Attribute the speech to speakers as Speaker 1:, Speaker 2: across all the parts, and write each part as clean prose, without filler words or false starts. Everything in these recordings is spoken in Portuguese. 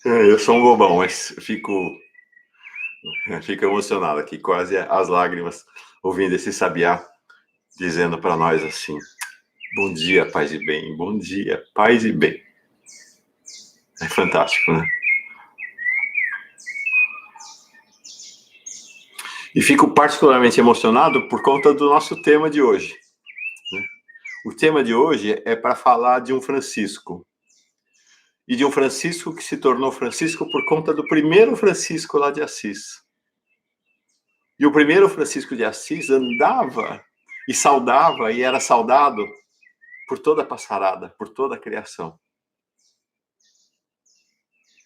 Speaker 1: Eu sou um bobão, mas fico emocionado aqui, quase as lágrimas, ouvindo esse sabiá dizendo para nós assim: bom dia, paz e bem, bom dia, paz e bem. É fantástico, né? E fico particularmente emocionado por conta do nosso tema de hoje. O tema de hoje é para falar de um Francisco. E de um Francisco que se tornou Francisco por conta do primeiro Francisco lá de Assis. E o primeiro Francisco de Assis andava e saudava e era saudado por toda a passarada, por toda a criação.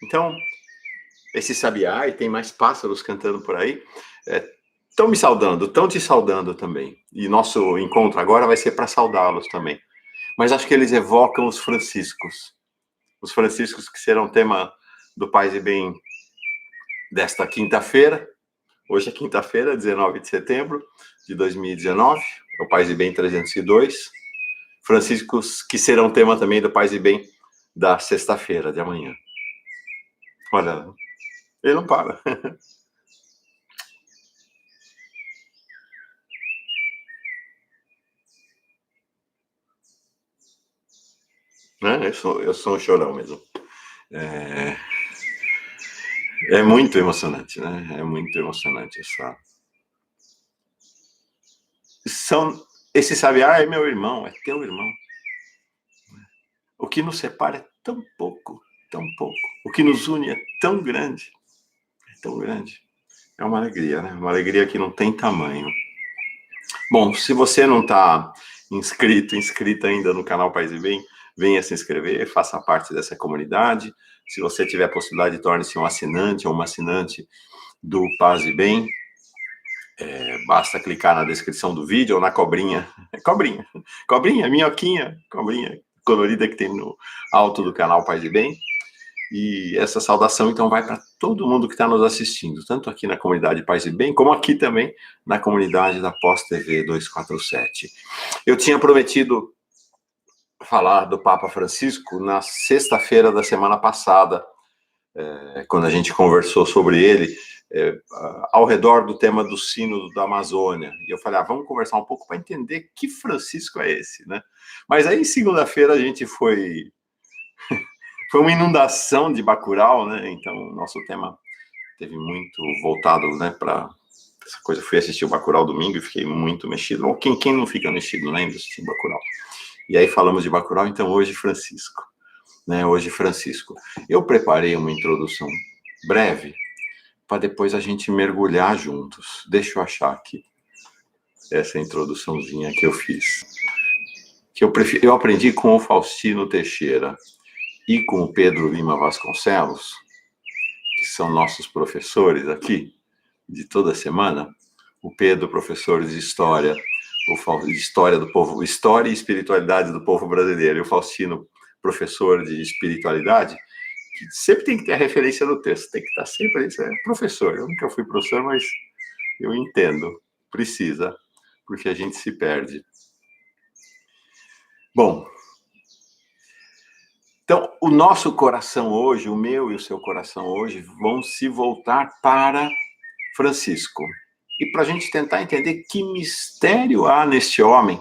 Speaker 1: Então, esse sabiá, e tem mais pássaros cantando por aí, estão me saudando, estão te saudando também. E nosso encontro agora vai ser para saudá-los também. Mas acho que eles evocam os franciscos que serão tema do Paz e Bem desta quinta-feira. Hoje é quinta-feira, 19 de setembro de 2019, é o Paz e Bem 302. Franciscos que serão tema também do Paz e Bem da sexta-feira, de amanhã. Olha, ele não para. Né? Eu sou um chorão mesmo. É muito emocionante, né? É muito emocionante essa. Esse sabiá é meu irmão, é teu irmão. O que nos separa é tão pouco, tão pouco. O que nos une é tão grande, é tão grande. É uma alegria, né? Uma alegria que não tem tamanho. Bom, se você não está inscrita ainda no canal Paz e Bem, venha se inscrever, faça parte dessa comunidade. Se você tiver a possibilidade, torne-se um assinante ou uma assinante do Paz e Bem. Basta clicar na descrição do vídeo ou na cobrinha, minhoquinha, cobrinha colorida que tem no alto do canal Paz e Bem. E essa saudação, então, vai para todo mundo que está nos assistindo, tanto aqui na comunidade Paz e Bem, como aqui também na comunidade da Pós TV 247. Eu tinha prometido falar do Papa Francisco na sexta-feira da semana passada, quando a gente conversou sobre ele, ao redor do tema do Sínodo da Amazônia. E eu falei, vamos conversar um pouco para entender que Francisco é esse, né? Mas aí, segunda-feira, a gente foi uma inundação de Bacurau, né? Então, nosso tema teve muito voltado, né, para essa coisa. Fui assistir o Bacurau domingo e fiquei muito mexido. Ou quem não fica mexido, né, indo assistir Bacurau? E aí falamos de Bacurau, então hoje Francisco, né? Hoje Francisco. Eu preparei uma introdução breve para depois a gente mergulhar juntos. Deixa eu achar aqui essa introduçãozinha que eu fiz. Que eu aprendi com o Faustino Teixeira e com o Pedro Lima Vasconcelos, que são nossos professores aqui, de toda semana. O Pedro, professor de História, História do povo, História e Espiritualidade do povo brasileiro, e o Faustino, professor de Espiritualidade, que sempre tem que ter a referência no texto, tem que estar sempre, isso é professor. Eu nunca fui professor, mas eu entendo, precisa, porque a gente se perde. Bom, então, o nosso coração hoje, o meu e o seu coração hoje, vão se voltar para Francisco. E para a gente tentar entender que mistério há neste homem,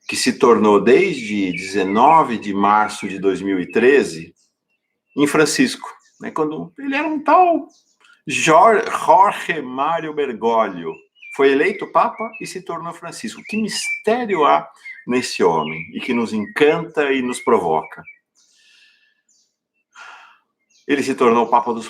Speaker 1: que se tornou desde 19 de março de 2013, em Francisco. Né? Quando ele era um tal Jorge Mário Bergoglio. Foi eleito Papa e se tornou Francisco. Que mistério há nesse homem e que nos encanta e nos provoca? Ele se tornou o Papa dos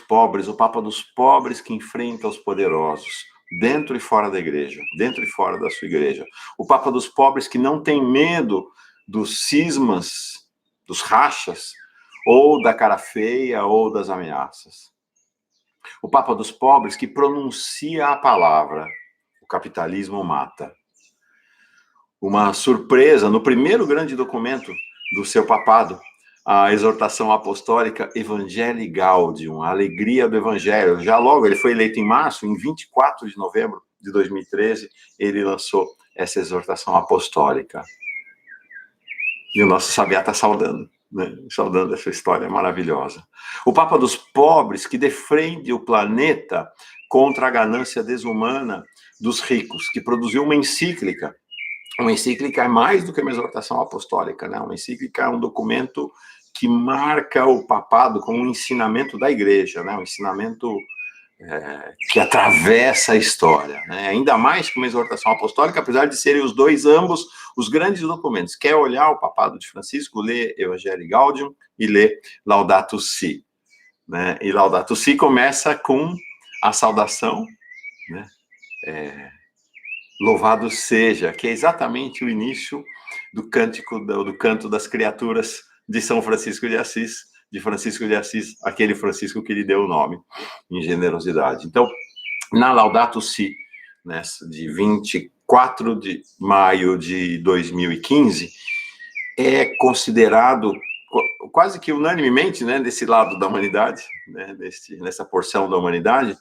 Speaker 1: pobres que enfrenta os poderosos, dentro e fora da igreja, dentro e fora da sua igreja. O Papa dos pobres que não tem medo dos cismas, dos rachas, ou da cara feia, ou das ameaças. O Papa dos pobres que pronuncia a palavra: o capitalismo mata. Uma surpresa, no primeiro grande documento do seu papado, a exortação apostólica Evangelii Gaudium, a alegria do evangelho. Já logo, ele foi eleito em março, em 24 de novembro de 2013, ele lançou essa exortação apostólica. E o nosso sabiá está saudando. né? Saudando essa história maravilhosa. O Papa dos Pobres, que defende o planeta contra a ganância desumana dos ricos, que produziu uma encíclica. Uma encíclica é mais do que uma exortação apostólica, né? Uma encíclica é um documento que marca o papado como um ensinamento da igreja, né? Um ensinamento que atravessa a história, né? Ainda mais que uma exortação apostólica, apesar de serem os dois, ambos, os grandes documentos. Quer olhar o papado de Francisco, lê Evangelii Gaudium e lê Laudato Si, né? E Laudato Si começa com a saudação, né? Louvado seja, que é exatamente o início do canto das criaturas de São Francisco de Assis, aquele Francisco que lhe deu o nome, em generosidade. Então, na Laudato Si, de 24 de maio de 2015, é considerado quase que unanimemente, né, desse lado da humanidade, né, nessa porção da humanidade,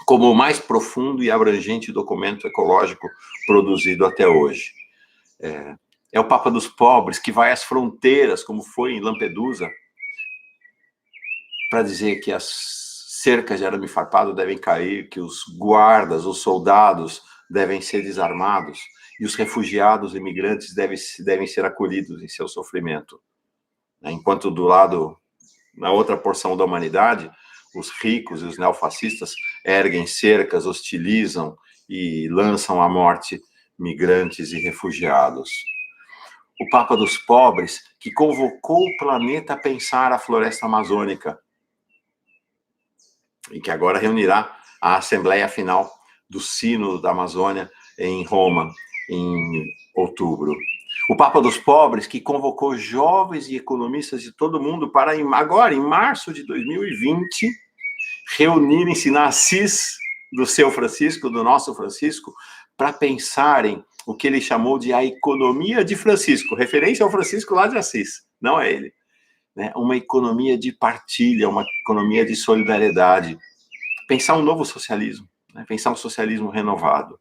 Speaker 1: como o mais profundo e abrangente documento ecológico produzido até hoje. É o Papa dos Pobres, que vai às fronteiras, como foi em Lampedusa, para dizer que as cercas de arame farpado devem cair, que os guardas, os soldados devem ser desarmados e os refugiados imigrantes devem ser acolhidos em seu sofrimento. Enquanto do lado, na outra porção da humanidade, os ricos e os neofascistas erguem cercas, hostilizam e lançam à morte migrantes e refugiados. O Papa dos Pobres, que convocou o planeta a pensar a floresta amazônica, e que agora reunirá a Assembleia Final do Sínodo da Amazônia em Roma, em outubro. O Papa dos Pobres, que convocou jovens e economistas de todo mundo para, agora, em março de 2020, reunirem-se na Assis do seu Francisco, do nosso Francisco, para pensarem o que ele chamou de a economia de Francisco, referência ao Francisco lá de Assis, não é ele. Uma economia de partilha, uma economia de solidariedade. Pensar um novo socialismo, pensar um socialismo renovado.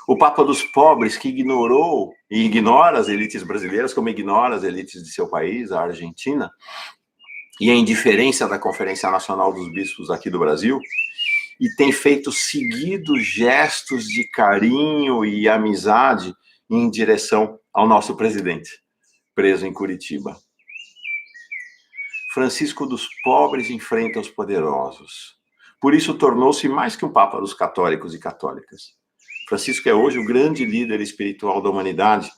Speaker 1: O Papa dos Pobres, que ignorou e ignora as elites brasileiras, como ignora as elites de seu país, a Argentina, e a indiferença da Conferência Nacional dos Bispos aqui do Brasil, e tem feito seguidos gestos de carinho e amizade em direção ao nosso presidente, preso em Curitiba. Francisco dos Pobres enfrenta os poderosos. Por isso tornou-se mais que um Papa dos católicos e católicas. Francisco é hoje o grande líder espiritual da humanidade.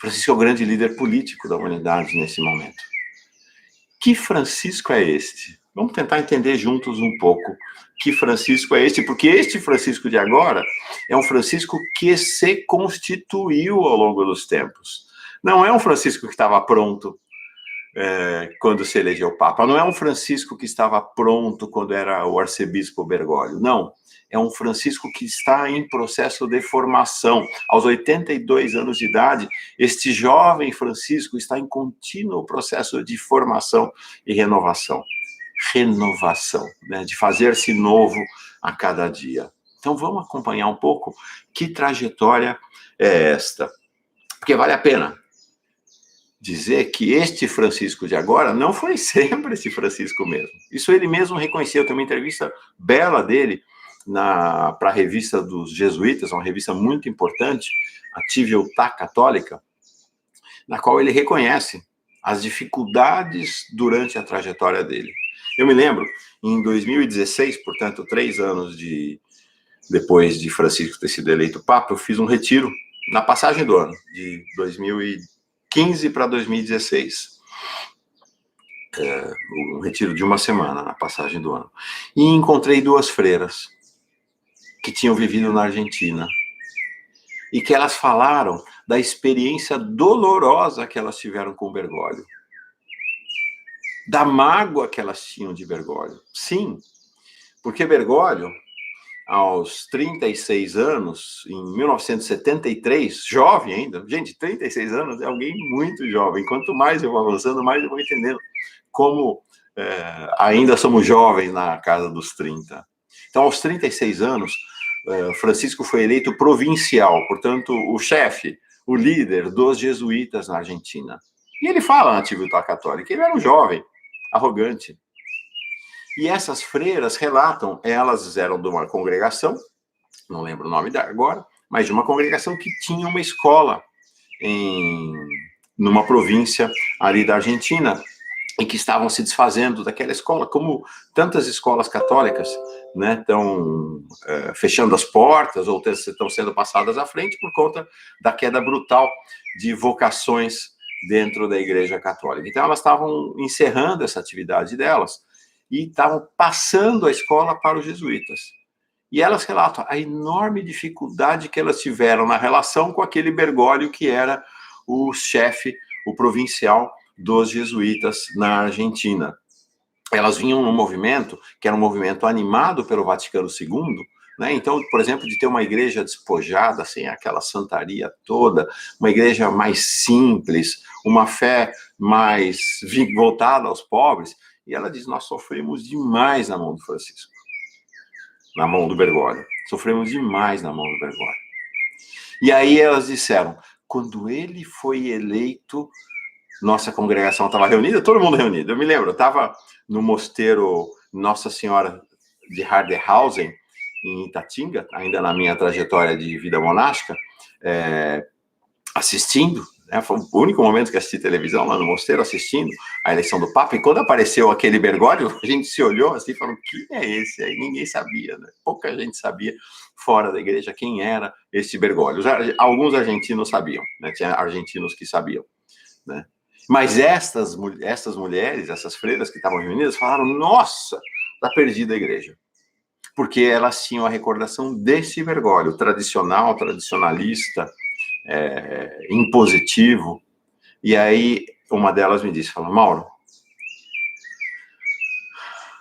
Speaker 1: Francisco é o grande líder político da humanidade nesse momento. Que Francisco é este? Vamos tentar entender juntos um pouco que Francisco é este, porque este Francisco de agora é um Francisco que se constituiu ao longo dos tempos. Não é um Francisco que estava pronto quando se elegeu Papa. Não é um Francisco que estava pronto quando era o arcebispo Bergoglio. Não. É um Francisco que está em processo de formação. Aos 82 anos de idade, este jovem Francisco está em contínuo processo de formação e renovação. Renovação, de fazer-se novo a cada dia. Então, vamos acompanhar um pouco que trajetória é esta. Porque vale a pena dizer que este Francisco de agora não foi sempre esse Francisco mesmo. Isso ele mesmo reconheceu. Tem uma entrevista bela dele para a revista dos jesuítas, uma revista muito importante, a Civiltà Católica, na qual ele reconhece as dificuldades durante a trajetória dele. Eu me lembro, em 2016, portanto, 3 anos depois de Francisco ter sido eleito Papa, eu fiz um retiro na passagem do ano, de 2015 para 2016. Um retiro de uma semana na passagem do ano. E encontrei 2 freiras que tinham vivido na Argentina e que elas falaram da experiência dolorosa que elas tiveram com Bergoglio, da mágoa que elas tinham de Bergoglio. Sim, porque Bergoglio, aos 36 anos, em 1973, jovem ainda, gente, 36 anos é alguém muito jovem. Quanto mais eu vou avançando, mais eu vou entendendo como ainda somos jovens na casa dos 30. Então, aos 36 anos, Francisco foi eleito provincial, portanto, o chefe, o líder dos jesuítas na Argentina. E ele fala na Atividade Católica que ele era um jovem, arrogante. E essas freiras relatam, elas eram de uma congregação, não lembro o nome agora, mas de uma congregação que tinha uma escola numa província ali da Argentina, e que estavam se desfazendo daquela escola, como tantas escolas católicas, né, estão fechando as portas ou estão sendo passadas à frente por conta da queda brutal de vocações dentro da Igreja Católica. Então, elas estavam encerrando essa atividade delas e estavam passando a escola para os jesuítas. E elas relatam a enorme dificuldade que elas tiveram na relação com aquele Bergoglio que era o chefe, o provincial dos jesuítas na Argentina. Elas vinham num movimento que era um movimento animado pelo Vaticano II, né? Então, por exemplo, de ter uma igreja despojada, sem aquela santaria toda, uma igreja mais simples, uma fé mais voltada aos pobres. E ela diz, nós sofremos demais na mão do Francisco, na mão do Bergoglio. Sofremos demais na mão do Bergoglio. E aí elas disseram, quando ele foi eleito, nossa congregação estava reunida, todo mundo reunido. Eu me lembro, eu estava no mosteiro Nossa Senhora de Harderhausen, em Itatinga, ainda na minha trajetória de vida monástica, assistindo, né, foi o único momento que assisti televisão lá no mosteiro, assistindo a eleição do Papa, e quando apareceu aquele Bergoglio, a gente se olhou assim e falou, quem é esse? Aí ninguém sabia, né? Pouca gente sabia, fora da igreja, quem era esse Bergoglio. Alguns argentinos sabiam, né? Tinha argentinos que sabiam, né? Mas estas mulheres, essas freiras que estavam reunidas, falaram, nossa, está perdida a igreja. Porque elas tinham a recordação desse Bergoglio, tradicional, tradicionalista, impositivo. E aí, uma delas me disse, falou, Mauro,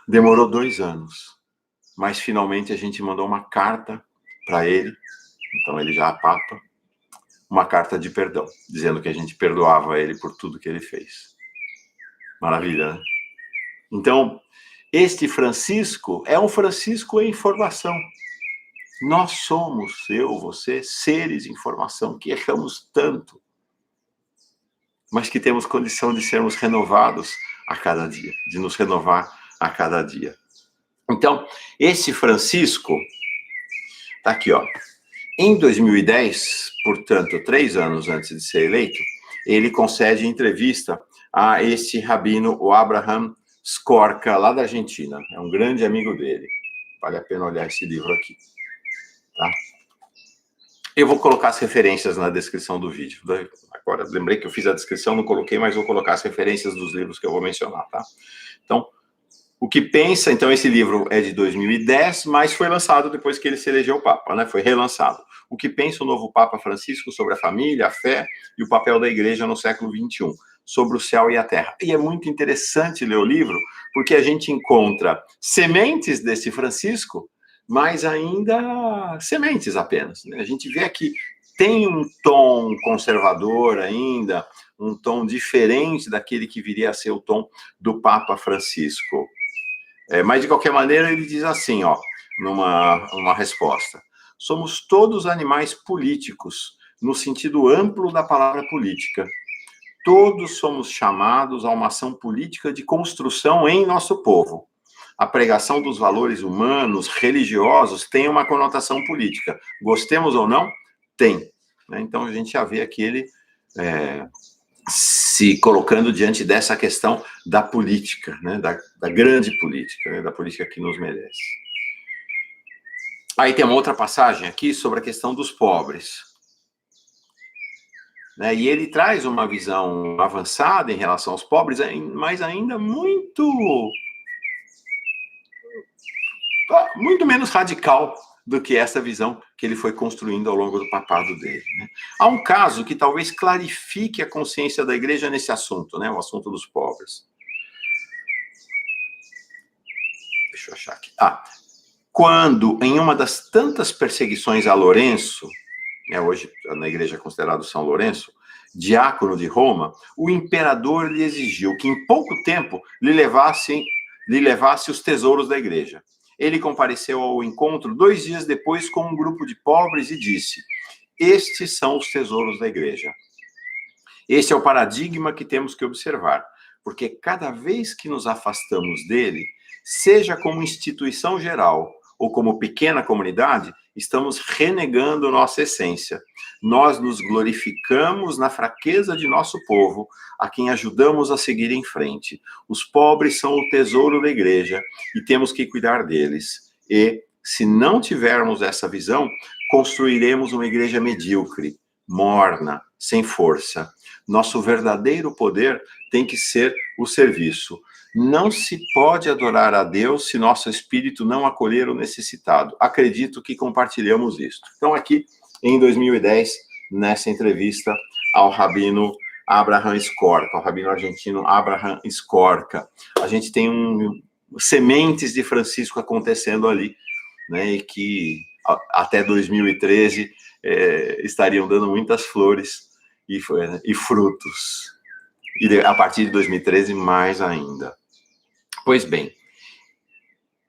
Speaker 1: demorou 2 anos, mas finalmente a gente mandou uma carta para ele, então ele já é Papa, uma carta de perdão, dizendo que a gente perdoava ele por tudo que ele fez. Maravilha, né? Então, este Francisco é um Francisco em formação. Nós somos, eu, você, seres em formação, que erramos tanto, mas que temos condição de sermos renovados a cada dia, de nos renovar a cada dia. Então, esse Francisco, tá aqui, ó. Em 2010, portanto, 3 anos antes de ser eleito, ele concede entrevista a esse rabino, o Abraham Skorka, lá da Argentina. É um grande amigo dele. Vale a pena olhar esse livro aqui. Tá? Eu vou colocar as referências na descrição do vídeo. Agora, lembrei que eu fiz a descrição, não coloquei, mas vou colocar as referências dos livros que eu vou mencionar, tá? Então, o que pensa, então, esse livro é de 2010, mas foi lançado depois que ele se elegeu Papa, né? Foi relançado. O que pensa o novo Papa Francisco sobre a família, a fé e o papel da igreja no século XXI, sobre o céu e a terra. E é muito interessante ler o livro, porque a gente encontra sementes desse Francisco, mas ainda sementes apenas, né? A gente vê que tem um tom conservador ainda, um tom diferente daquele que viria a ser o tom do Papa Francisco. Mas, de qualquer maneira, ele diz assim, ó, numa resposta. Somos todos animais políticos, no sentido amplo da palavra política. Todos somos chamados a uma ação política de construção em nosso povo. A pregação dos valores humanos, religiosos, tem uma conotação política. Gostemos ou não, tem. Então, a gente já vê aqui ele se colocando diante dessa questão da política, né, da grande política, né, da política que nos merece. Aí tem uma outra passagem aqui sobre a questão dos pobres. Né, e ele traz uma visão avançada em relação aos pobres, mas ainda muito menos radical do que essa visão que ele foi construindo ao longo do papado dele. Né? Há um caso que talvez clarifique a consciência da igreja nesse assunto, né? O assunto dos pobres. Deixa eu achar aqui. Quando, em uma das tantas perseguições a Lourenço, né, hoje na igreja é considerado São Lourenço, diácono de Roma, o imperador lhe exigiu que em pouco tempo lhe levasse os tesouros da igreja. Ele compareceu ao encontro 2 dias depois com um grupo de pobres e disse: estes são os tesouros da igreja. Esse é o paradigma que temos que observar, porque cada vez que nos afastamos dele, seja como instituição geral ou como pequena comunidade, estamos renegando nossa essência. Nós nos glorificamos na fraqueza de nosso povo, a quem ajudamos a seguir em frente. Os pobres são o tesouro da igreja e temos que cuidar deles. E, se não tivermos essa visão, construiremos uma igreja medíocre, morna, sem força. Nosso verdadeiro poder tem que ser o serviço. Não se pode adorar a Deus se nosso espírito não acolher o necessitado. Acredito que compartilhamos isso. Então, aqui, em 2010, nessa entrevista ao rabino Abraham Skorka, ao rabino argentino Abraham Skorka, a gente tem sementes de Francisco acontecendo ali, né, e que até 2013 estariam dando muitas flores e frutos. E a partir de 2013, mais ainda. Pois bem,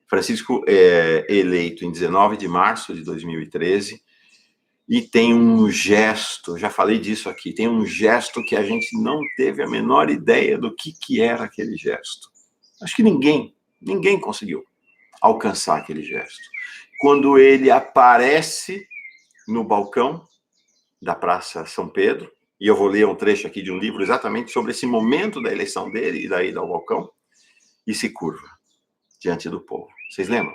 Speaker 1: Francisco é eleito em 19 de março de 2013 e tem um gesto, já falei disso aqui, tem um gesto que a gente não teve a menor ideia do que era aquele gesto. Acho que ninguém conseguiu alcançar aquele gesto. Quando ele aparece no balcão da Praça São Pedro, e eu vou ler um trecho aqui de um livro exatamente sobre esse momento da eleição dele e da ida ao balcão, e se curva diante do povo. Vocês lembram?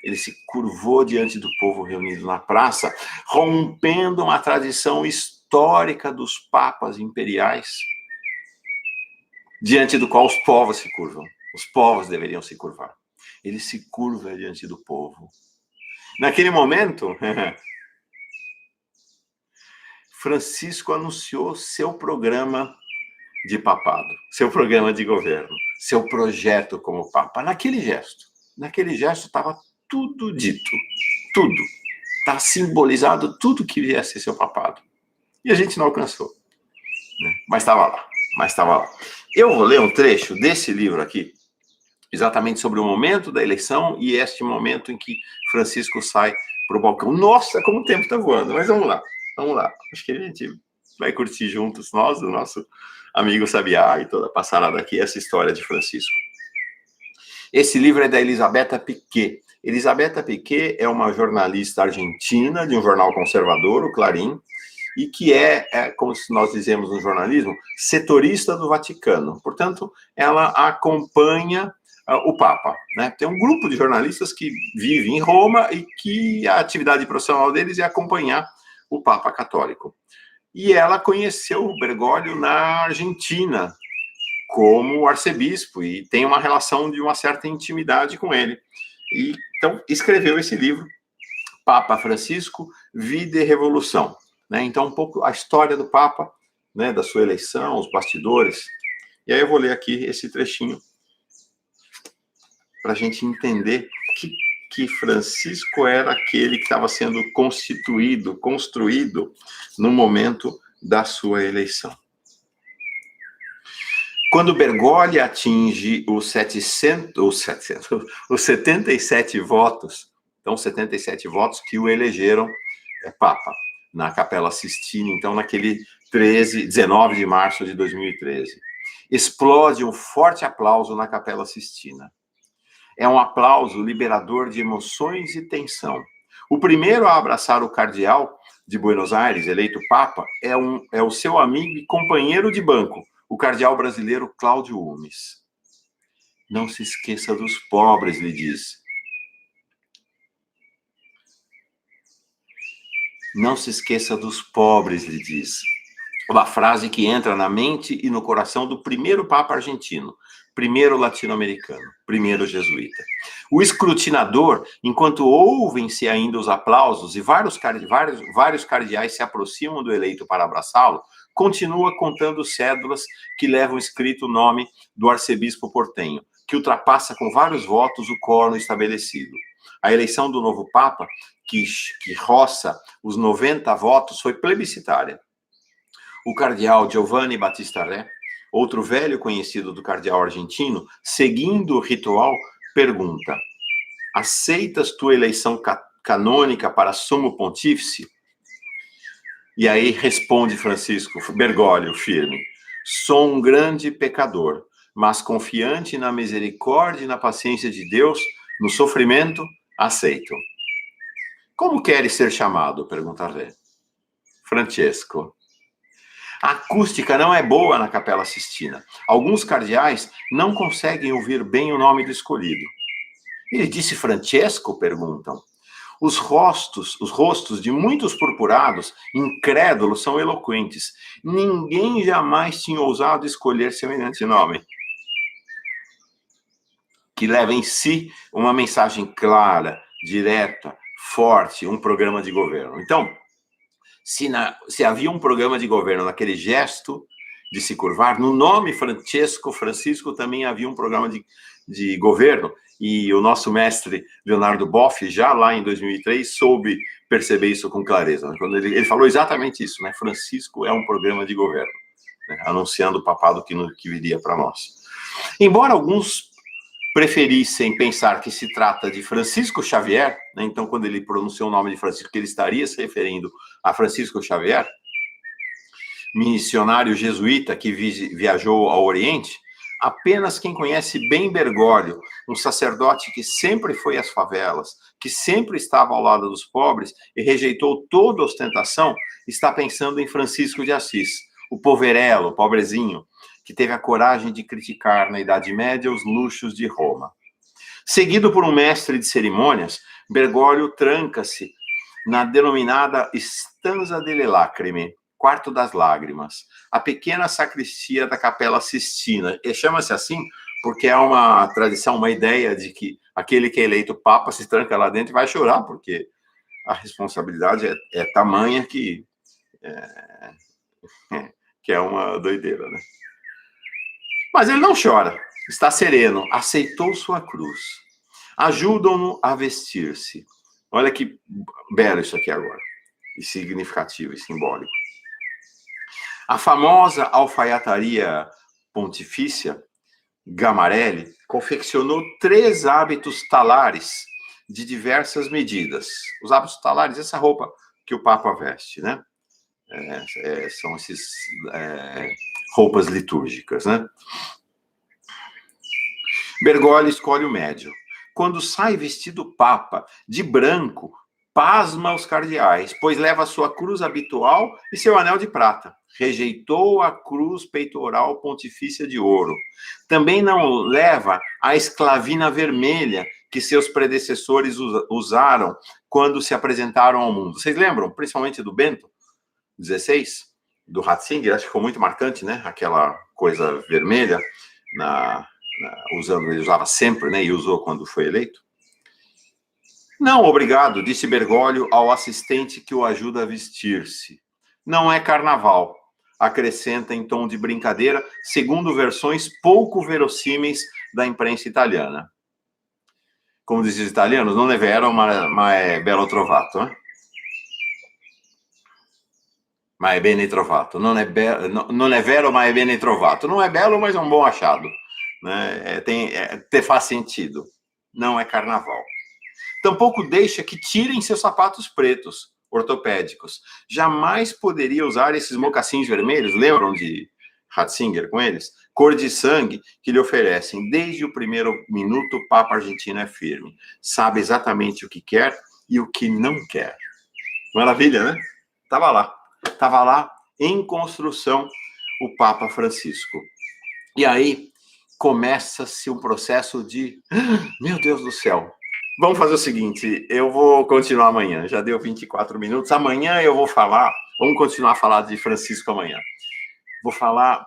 Speaker 1: Ele se curvou diante do povo reunido na praça, rompendo uma tradição histórica dos papas imperiais, diante do qual os povos se curvam. Os povos deveriam se curvar. Ele se curva diante do povo. Naquele momento, Francisco anunciou seu programa de papado, seu programa de governo, seu projeto como papa. Naquele gesto estava tudo dito, tudo. Está simbolizado tudo que viesse ser seu papado. E a gente não alcançou, né? Mas estava lá. Eu vou ler um trecho desse livro aqui, exatamente sobre o momento da eleição e este momento em que Francisco sai para o balcão. Nossa, como o tempo está voando, mas vamos lá. Acho que a gente vai curtir juntos, nós, o nosso amigo Sabiá e toda a passarada aqui, essa história de Francisco. Esse livro é da Elisabetta Piquet. Elisabetta Piquet é uma jornalista argentina de um jornal conservador, o Clarim, e que como nós dizemos no jornalismo, setorista do Vaticano. Portanto, ela acompanha o Papa, né? Tem um grupo de jornalistas que vive em Roma e que a atividade profissional deles é acompanhar o Papa católico. E ela conheceu o Bergoglio na Argentina como arcebispo e tem uma relação de uma certa intimidade com ele. E então escreveu esse livro, Papa Francisco, Vida e Revolução, né? Então um pouco a história do Papa, né, da sua eleição, os bastidores. E aí eu vou ler aqui esse trechinho para a gente entender que Francisco era aquele que estava sendo construído no momento da sua eleição. Quando Bergoglio atinge os 77 votos, então 77 votos que o elegeram Papa, na Capela Sistina, então naquele 19 de março de 2013. Explode um forte aplauso na Capela Sistina. É um aplauso liberador de emoções e tensão. O primeiro a abraçar o cardeal de Buenos Aires, eleito Papa, é o seu amigo e companheiro de banco, o cardeal brasileiro Cláudio Umes. Não se esqueça dos pobres, lhe diz. Não se esqueça dos pobres, lhe diz. Uma frase que entra na mente e no coração do primeiro Papa argentino, primeiro latino-americano, primeiro jesuíta. O escrutinador, enquanto ouvem-se ainda os aplausos e vários cardeais se aproximam do eleito para abraçá-lo, continua contando cédulas que levam escrito o nome do arcebispo portenho, que ultrapassa com vários votos o quórum estabelecido. A eleição do novo Papa, que roça os 90 votos, foi plebiscitária. O cardeal Giovanni Battista Re, outro velho conhecido do cardeal argentino, seguindo o ritual, pergunta: aceitas tua eleição canônica para sumo pontífice? E aí responde Francisco Bergoglio, firme: sou um grande pecador, mas confiante na misericórdia e na paciência de Deus, no sofrimento, aceito. Como queres ser chamado? Pergunta Ré. Francesco. A acústica não é boa na Capela Sistina. Alguns cardeais não conseguem ouvir bem o nome do escolhido. Ele disse Francesco? Perguntam. Os rostos de muitos purpurados, incrédulos, são eloquentes. Ninguém jamais tinha ousado escolher semelhante nome, que leva em si uma mensagem clara, direta, forte, um programa de governo. Então, se havia um programa de governo naquele gesto de se curvar, no nome Francisco também havia um programa de governo, e o nosso mestre Leonardo Boff, já lá em 2003, soube perceber isso com clareza. Quando ele falou exatamente isso, né? Francisco é um programa de governo, né? Anunciando o papado que viria para nós. Embora alguns preferissem pensar que se trata de Francisco Xavier, né? Então, quando ele pronunciou o nome de Francisco, ele estaria se referindo a Francisco Xavier, missionário jesuíta que viajou ao Oriente. Apenas quem conhece bem Bergoglio, um sacerdote que sempre foi às favelas, que sempre estava ao lado dos pobres e rejeitou toda ostentação, está pensando em Francisco de Assis, o poverello, o pobrezinho, que teve a coragem de criticar na Idade Média os luxos de Roma. Seguido por um mestre de cerimônias, Bergoglio tranca-se na denominada Stanza delle Lacrime, Quarto das Lágrimas, a pequena sacristia da Capela Sistina. E chama-se assim porque é uma tradição, uma ideia de que aquele que é eleito papa se tranca lá dentro e vai chorar, porque a responsabilidade é tamanha que é uma doideira, né? Mas ele não chora, está sereno, aceitou sua cruz. Ajudam-no a vestir-se. Olha que belo isso aqui agora, e significativo e simbólico. A famosa alfaiataria pontifícia, Gamarelli, confeccionou 3 hábitos talares de diversas medidas. Os hábitos talares, essa roupa que o Papa veste, né? São essas roupas litúrgicas, né? Bergoglio escolhe o médio. Quando sai vestido Papa, de branco, pasma os cardeais, pois leva sua cruz habitual e seu anel de prata. Rejeitou a cruz peitoral pontifícia de ouro. Também não leva a esclavina vermelha que seus predecessores usaram quando se apresentaram ao mundo. Vocês lembram, principalmente do Bento XVI, do Ratzinger? Acho que ficou muito marcante, né? Aquela coisa vermelha, ele usava sempre, né? E usou quando foi eleito. Não, obrigado, disse Bergoglio ao assistente que o ajuda a vestir-se. Não é carnaval, acrescenta em tom de brincadeira, segundo versões pouco verossímeis da imprensa italiana. Como dizem os italianos, non è vero, ma è bello trovato. Ma è bene trovato. Non è vero, ma è bene trovato. Não é belo, mas é um bom achado. Né? Faz sentido. Não é carnaval. Tampouco deixa que tirem seus sapatos pretos, ortopédicos. Jamais poderia usar esses mocassins vermelhos, lembram de Ratzinger com eles? Cor de sangue que lhe oferecem. Desde o primeiro minuto, o Papa argentino é firme. Sabe exatamente o que quer e o que não quer. Maravilha, né? Estava lá em construção o Papa Francisco. E aí começa-se um processo de... Meu Deus do céu! Vamos fazer o seguinte, eu vou continuar amanhã, já deu 24 minutos, amanhã eu vou falar, vamos continuar a falar de Francisco amanhã. Vou falar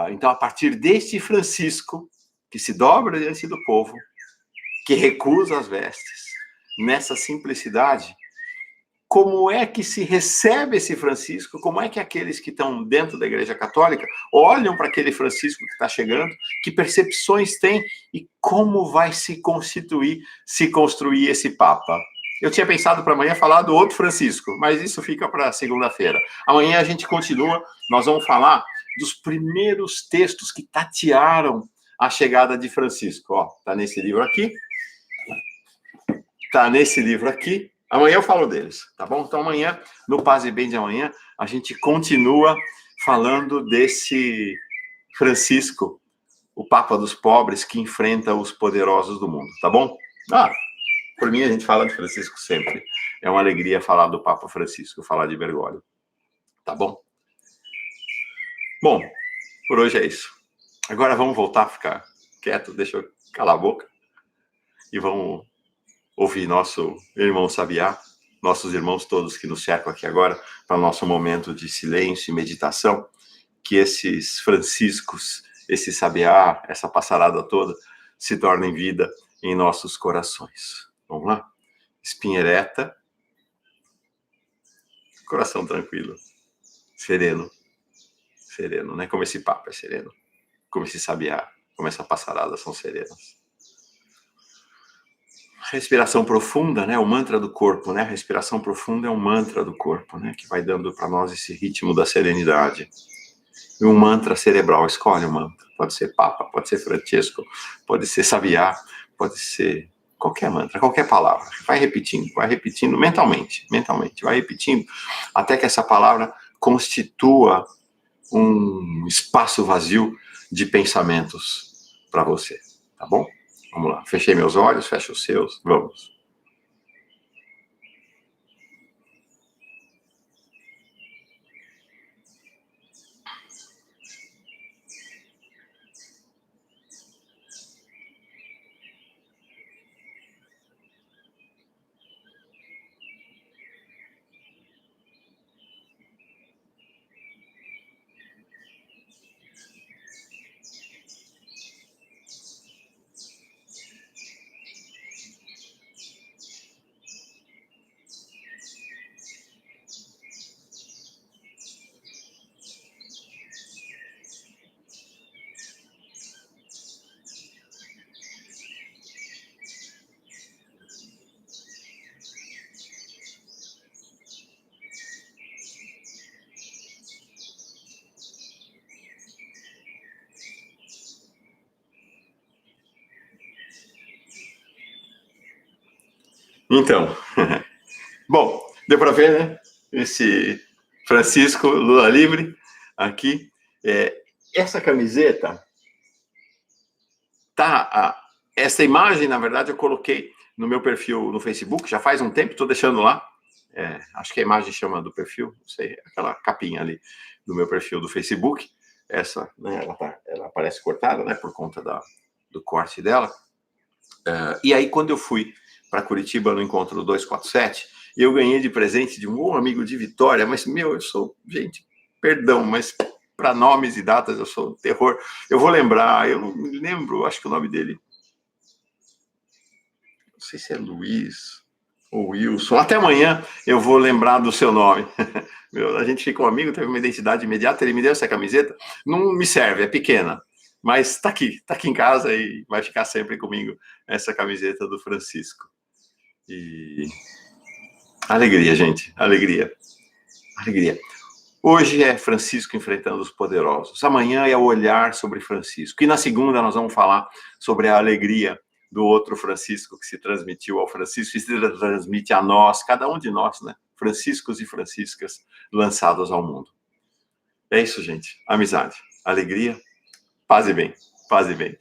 Speaker 1: então, a partir deste Francisco, que se dobra diante do povo, que recusa as vestes, nessa simplicidade, como é que se recebe esse Francisco, como é que aqueles que estão dentro da Igreja Católica olham para aquele Francisco que está chegando, que percepções tem e como vai se construir esse Papa. Eu tinha pensado para amanhã falar do outro Francisco, mas isso fica para segunda-feira. Amanhã a gente continua, nós vamos falar dos primeiros textos que tatearam a chegada de Francisco. Ó, tá nesse livro aqui. Amanhã eu falo deles, tá bom? Então amanhã, no Paz e Bem de amanhã, a gente continua falando desse Francisco, o Papa dos pobres, que enfrenta os poderosos do mundo, tá bom? Por mim a gente fala de Francisco sempre. É uma alegria falar do Papa Francisco, falar de Bergoglio, tá bom? Bom, por hoje é isso. Agora vamos voltar a ficar quieto, deixa eu calar a boca e vamos ouvir nosso irmão Sabiá, nossos irmãos todos que nos cercam aqui agora, para o nosso momento de silêncio e meditação, que esses franciscos, esse Sabiá, essa passarada toda, se tornem vida em nossos corações. Vamos lá? Espinha ereta, coração tranquilo, sereno, né? Como esse Papa é sereno, como esse Sabiá, como essa passarada são serenas. Respiração profunda, né? O mantra do corpo, né? A respiração profunda é um mantra do corpo, né? Que vai dando para nós esse ritmo da serenidade. E um mantra cerebral, escolhe um mantra. Pode ser Papa, pode ser Francesco, pode ser Sabiá, pode ser qualquer mantra, qualquer palavra. Vai repetindo mentalmente, vai repetindo até que essa palavra constitua um espaço vazio de pensamentos para você, tá bom? Vamos lá, fechei meus olhos, fecha os seus, vamos. Então, bom, deu para ver, né? Esse Francisco Lula Livre aqui. Essa camiseta essa imagem, na verdade, eu coloquei no meu perfil no Facebook, já faz um tempo, estou deixando lá. Acho que a imagem chama do perfil, não sei, aquela capinha ali do meu perfil do Facebook. Essa, né, ela parece cortada, né, por conta do corte dela. E aí, quando eu fui para Curitiba no encontro do 247, eu ganhei de presente de um bom amigo de Vitória, mas, eu sou, gente, perdão, mas para nomes e datas eu sou terror. Eu vou lembrar, eu não me lembro, acho que o nome dele, não sei se é Luiz ou Wilson. Até amanhã eu vou lembrar do seu nome. A gente ficou amigo, teve uma identidade imediata, ele me deu essa camiseta, não me serve, é pequena, mas tá aqui em casa e vai ficar sempre comigo essa camiseta do Francisco. E alegria, gente, alegria. Hoje é Francisco enfrentando os poderosos. Amanhã é o olhar sobre Francisco. E na segunda nós vamos falar sobre a alegria do outro Francisco que se transmitiu ao Francisco e se transmite a nós, cada um de nós, né? Franciscos e franciscas lançados ao mundo. É isso, gente. Amizade, alegria, paz e bem. Paz e bem.